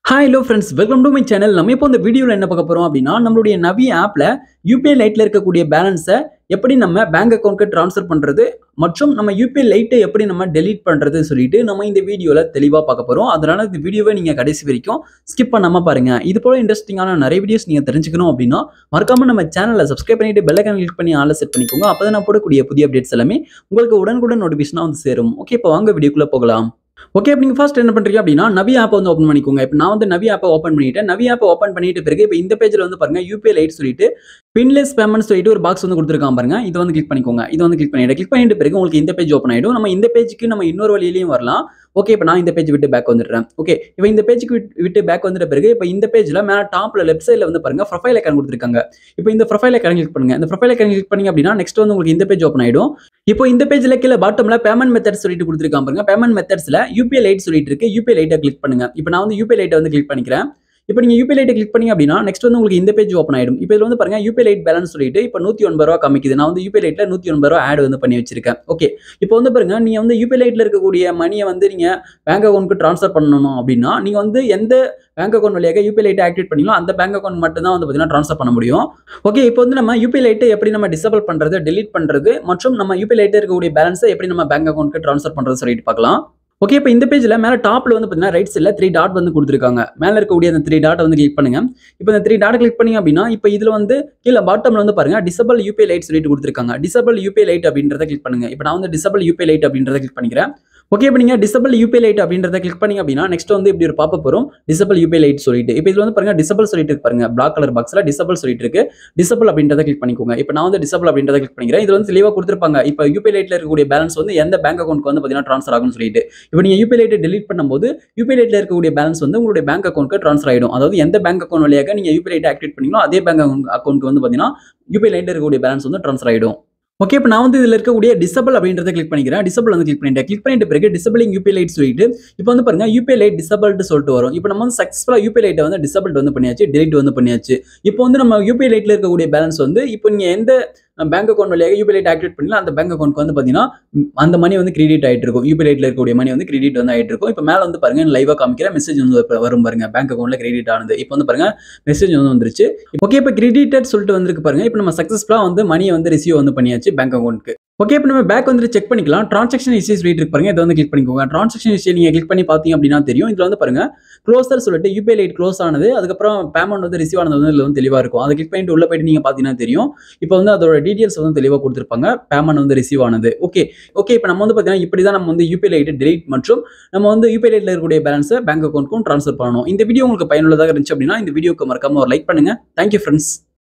Hi hello friends, welcome to my channel. நம்ம இப்போ இந்த வீடியோல என்ன பார்க்க போறோம் அப்படின்னா நம்மளுடைய நவி ஆப்ல UPI லைட்ல இருக்கக்கூடிய பேலன்ஸை எப்படி நம்ம பேங்க் அக்கவுண்ட்க்கு ட்ரான்ஸ்ஃபர் பண்றது மற்றும் நம்ம UPI லைட்டை எப்படி நம்ம டெலீட் பண்றது சொல்லிட்டு நம்ம இந்த வீடியோல தெளிவா பார்க்க போறோம். அதனால இந்த வீடியோவை நீங்க கடைசி வரைக்கும் ஸ்கிப் பண்ணாம பாருங்க. இது போல இன்ட்ரெஸ்டிங்கான நிறைய வீடியோஸ் நீங்க தெரிஞ்சுக்கணும் அப்படின்னா மறக்காம நம்ம சேனலை சப்ஸ்கிரைப் பண்ணிட்டு பெல் ஐகான் கிளிக் பண்ணி ஆல்ல செட் பண்ணிக்கோங்க. அப்பதான் நான் போடக்கூடிய புதிய அப்டேட்ஸ் எல்லாமே உங்களுக்கு உடனுக்குடன் நோட்டிஃபிகேஷனா வந்து சேரும். ஓகே, இப்போ வாங்க வீடியோக்குள்ள போகலாம். ஓகே, அப்ப நீங்க ஃபர்ஸ்ட் என்ன பண்றீங்க அப்படின்னா நவி ஆப் வந்து ஓபன் பண்ணிக்கோங்க. இப்போ நான் வந்து நவி ஆப்பை ஓபன் பண்ணிட்டேன். நவி ஆப்பை ஓபன் பண்ணிட்டு பிறகு இப்போ இந்த பேஜ்ல வந்து பாருங்க UPI லைட் சொல்லிட்டு பின்லெஸ் பேமெண்ட் சொல்லிட்டு ஒரு பாக்ஸ் வந்து கொடுத்துருக்கான் பாருங்க. இது வந்து கிளிக் பண்ணிக்கோங்க. இது வந்து கிளிக் பண்ணிட்டு பிறகு உங்களுக்கு இந்த பேஜ் ஓப்பன் ஆயிடும். நம்ம இந்த பேஜுக்கு நம்ம இன்னொரு வழியிலையும் வரலாம். ஓகே, இப்போ நான் இந்த பேஜ் விட்டு பேக் வந்துடுறேன். ஓகே, இப்போ இந்த பேஜுக்கு விட்டு பேக் வந்துட்ட பிறகு இப்போ இந்த பேஜ்ல மேல டாப்ல லெஃப்ட் சைடுல வந்து பாருங்க ப்ரொஃபைல் ஐகான் கொடுத்துருக்காங்க. இப்போ இந்த ப்ரொஃபைல் ஐகான் கிளிக் பண்ணுங்க. இந்த ப்ரொஃபைல் ஐகான் கிளிக் பண்ணீங்க அப்படின்னா நெக்ஸ்ட் வந்து உங்களுக்கு இந்த பேஜ் ஓப்பன் ஆயிடும். இப்போ இந்த பேஜ்ல கீழே பாட்டம்ல பேமெண்ட் மெத்தட் சொல்லிட்டு கொடுத்துருக்காங்க பாருங்க. பேமெண்ட் மெத்தட்ஸ்ல UPI லைட் சொல்லிட்டு இருக்கு. UPI லைட்டை கிளிக் பண்ணுங்க. இப்போ நான் வந்து UPI லைட்டை வந்து கிளிக் பண்ணிக்கிறேன். இப்போ நீங்க UPI லைட்டை கிளிக் பண்ணீங்க அப்படின்னா நெக்ஸ்ட் வந்து உங்களுக்கு இந்த பேஜ் ஓப்பன் ஆயிடும். இப்போ இதுல வந்து பாருங்க UPI லைட் பேலன்ஸ் சொல்லிட்டு இப்போ 109 ரூபாய் காமிக்குது. நான் வந்து UPI லைட்ல 109 ரூபாய் ஆட் வந்து பண்ணி வச்சிருக்கேன். ஓகே, இப்போ வந்து பாருங்க நீங்க வந்து UPI லைட்ல இருக்கக்கூடிய மணியை வந்து நீங்க பேங்க் அக்கவுண்ட்க்கு ட்ரான்ஸ்ஃபர் பண்ணணும் அப்படின்னா நீங்க வந்து எந்த பேங்க் அக்கவுண்ட் வழியாக UPI லைட்டை ஆக்டிவேட் பண்ணீங்களோ அந்த பேங்க் அக்கவுண்ட் மட்டும் தான் வந்து பார்த்தீங்கன்னா ட்ரான்ஸ்ஃபர் பண்ண முடியும். ஓகே, இப்போ வந்து நம்ம UPI லைட்டை எப்படி நம்ம டிசேபிள் பண்றது, டெலீட் பண்றது மற்றும் நம்ம UPI லைட்ல இருக்கக்கூடிய பேலன்ஸை எப்படி நம்ம பேங்க் அக்கவுண்ட்க்கு ட்ரான்ஸ்ஃபர் பண்றது சொல்லிட்டு பார்க்கலாம். ஓகே, இப்போ இந்த பேஜ்ல மேல டாப்ல வந்து பார்த்தீங்கன்னா ரைட் சைடுல 3 டாட் வந்து கொடுத்துருக்காங்க. மேல இருக்கக்கூடிய அந்த 3 டாட் வந்து கிளிக் பண்ணுங்க. இப்போ இந்த 3 டாட் கிளிக் பண்ணீங்க அப்படின்னா இப்போ இதுல வந்து கீழே பாட்டம்ல வந்து பாருங்க டிசேபிள் UPI லைட் சொல்லிட்டு கொடுத்துருக்காங்க. டிசேபிள் UPI லைட் அப்படின்றத கிளிக் பண்ணுங்க. இப்போ நான் வந்து டிசேபிள் UPI லைட் அப்படின்றத கிளிக் பண்ணிக்கிறேன். ஓகே, இப்போ நீங்க டிசேபிள் UPI லைட் அப்படின்றத கிளிக் பண்ணீங்க அப்படின்னா நெக்ஸ்ட் வந்து இப்படி ஒரு பாப்பப் வரும் டிசேபிள் UPI லைட் சொல்லிட்டு. இப்போ இதுல வந்து பாருங்க டிசேபிள் சொல்லிட்டு இருக்கு பாருங்க. பிளாக் கலர் பாக்ஸ்ல டிசேபிள் சொல்லிட்டு இருக்கு. டிசேபிள் அப்படின்றத கிளிக் பண்ணிக்கோங்க. இப்போ நான் வந்து டிசேபிள் அப்படின்றத கிளிக் பண்ணிக்கிறேன். இதுல வந்து தெளிவா கொடுத்துருப்பாங்க. இப்போ UPI லைட்ல இருக்கக்கூடிய பேலன்ஸ் வந்து எந்த பேங்க் அக்கவுண்ட்க்கு வந்து பாத்தீங்கன்னா ட்ரான்ஸ்ஃபர் ஆகும்னு சொல்லிட்டு. இப்போ நீங்க UPI லைட்டை டெலீட் பண்ணும்போது UPI லைட்ல இருக்கக்கூடிய பேலன்ஸ் வந்து உங்களுடைய பேங்க் அக்கவுண்ட்க்கு ட்ரான்ஸ்ஃபர் ஆயிடும். அதாவது எந்த பேங்க் அக்கவுண்ட் வழியாக நீங்க UPI லைட்டை ஆக்டிவேட் பண்ணீங்களோ அதே பேங்க் அக்கவுண்ட்க்கு வந்து பாத்தீங்கன்னா UPI லைட்ல இருக்கக்கூடிய பேலன்ஸ் வந்து ட்ரான்ஸ்ஃபர் ஆயிடும். ஓகே, இப்போ நான் வந்து இதுல இருக்கக்கூடிய டிசேபிள் அப்படின்றத கிளிக் பண்ணிக்கிறேன். டிசேபிள் வந்து கிளிக் பண்ணிட்டு பிறகு டிசேபிளிங் UPI லைட் சொல்லிட்டு இப்போ வந்து பாருங்க UPI லைட் டிசேபிள்டு சொல்லிட்டு வரும். இப்போ நம்ம வந்து சக்சஸ்ஃபுல்லா UPI லைட்டை வந்து டிசேபிள்டு வந்து பண்ணியாச்சு, டெலீட் வந்து பண்ணியாச்சு. இப்போ வந்து நம்ம UPI லைட்ல இருக்கக்கூடிய பேலன்ஸ் வந்து இப்போ நீங்க எந்த பேங்க் அக்கவுண்ட் வழியாக UPI லைட் ஆக்டிவேட் பண்ணலாம் அந்த பேங்க் அக்கவுண்ட்க்கு வந்து பாத்தீங்கன்னா அந்த மணி வந்து கிரெடிட் ஆயிட்டு இருக்கும். UPI லைட்ல இருக்கக்கூடிய மணி வந்து கிரெடிட் வந்து ஆயிட்டு இருக்கும். இப்போ மேல வந்து பாருங்க லைவா காமிக்கிற மெசேஜ் வந்து வரும் பாருங்க பேங்க் அக்கவுண்ட்ல கிரெடிட் ஆனது. இப்போ வந்து பாருங்க மெசேஜ் வந்து வந்துருச்சு. ஓகே, இப்போ கிரெடிட்டட் சொல்லிட்டு வந்திருக்கு பாருங்க. இப்போ நம்ம சக்சஸ்ஃபுல்லா வந்து மணியை வந்து ரிசீவ் வந்து பண்ணியாச்சு பேங்க் அக்கவுண்ட்க்கு. ஓகே, இப்போ நம்ம பேக் வந்து செக் பண்ணிக்கலாம். டிரான்சாக்ஷன் ஹிஸ்டரி சொல்லிட்டு இருக்கு பாருங்க. இதை வந்து கிளிக் பண்ணிக்கோங்க. டிரான்சாக்ஷன் ஹிஸ்டரி நீங்க கிளிக் பண்ணி பாத்தீங்க அப்படின்னா தெரியும். இதுல வந்து பாருங்க க்ளோசர் சொல்லிட்டு UPI லைட் க்ளோஸ் ஆனது, அதுக்கப்புறம் பேமெண்ட் வந்து ரிசீவ் ஆனது வந்து இதுல வந்து தெளிவா இருக்கும். அதை கிளிக் பண்ணிட்டு உள்ள போயிட்டு நீங்க பாத்தீங்கன்னா தெரியும். இப்போ வந்து அதோட டீடைல்ஸ் வந்து தெளிவா கொடுத்திருப்பாங்க. பேமெண்ட் வந்து ரிசீவ் ஆனது. ஓகே, இப்போ நம்ம வந்து பாத்தீங்கன்னா இப்படி தான் நம்ம வந்து UPI லைட் டெலீட் மற்றும் நம்ம வந்து UPI லைட்ல இருக்கக்கூடிய பேலன்ஸை பேங்க் அக்கவுண்ட்க்கும் ட்ரான்ஸ்ஃபர் பண்ணணும். இந்த வீடியோ உங்களுக்கு பயனுள்ளதாக இருந்துச்சு அப்படின்னா இந்த வீடியோக்கு மறக்காம ஒரு லைக் பண்ணுங்க. Thank you friends.